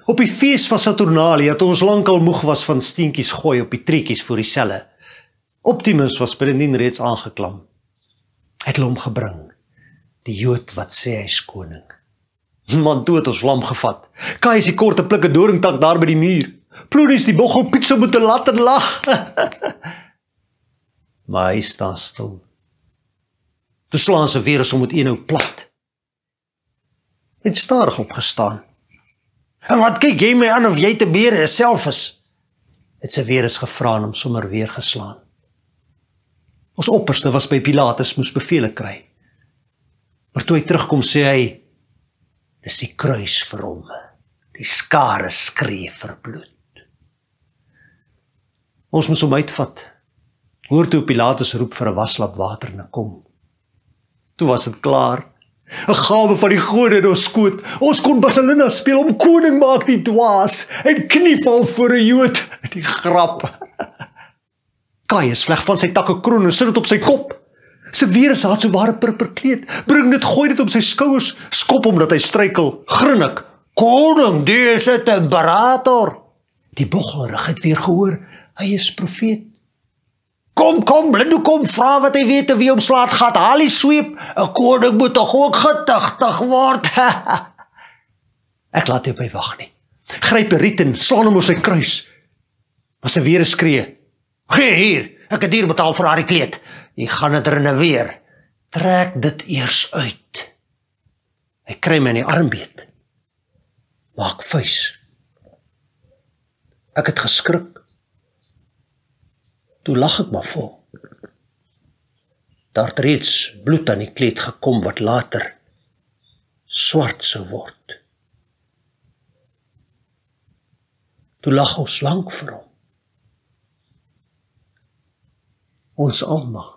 Op die fees van Saturnalia, toe ons lankal moeg was van steentjies gooi op die treetjies voor die selle. Optimus was Bredien reeds aangeklam. Hy het hulle omgebring, die Jood wat sê hy's koning. Man, toe het ons vlam gevat. Kai is die korte plikke doringtak daar by die muur. Ploedies die bochel Piet sou moet laat en lag. Maar hy staan stil. Toe slaan sy weer as om met een ou plat. Hy het stadig opgestaan. En wat kyk jy my aan of jy te bere is self is? Het sy weer eens gevra en hom sommer weer geslaan. Ons opperste was by Pilatus, moes bevele kry. Maar toe hy terugkom sê hy, dis die kruis vir hom. Die skare skree vir bloed. Ons moes hom uitvat. Hoor toe Pilatus roep vir 'n waslap water en kom. Toe was dit klaar. 'n gawe van die gode in ons skoot. Ons kon Basilina speel om koning maak die dwaas en knieval voor 'n Jood. Die grap. Caius vleg van sy takke kroon en sit dit op sy kop. Sy weer is so ware purper kleed. Bring dit, gooi dit op sy skouers, skop hom dat hy struikel, grin ek. Koning, die is 'n imperator. Die boggelrig het weer gehoor, hy is profeet. Kom, Blindu, kom, vra wat hy weet of wie hom slaat gaat, haal die sweep, 'n koning moet toch ook getuchtig word. Ek laat nie op my wag nie. Gryp 'n riet en slaan hom oor sy kruis. Maar sy weer skree, gee hier, ek het hier betaal vir haar die kleed. Jy gaan dit renoveer. Trek dit eers uit. Hy kry my in die armbeet. Maak vuis. Ek het geskrik. Toe lag ek maar vol. Daar het reeds bloed aan die kleed gekom wat later swart sou word. Toe lag ons lank vir hom. Ons almal.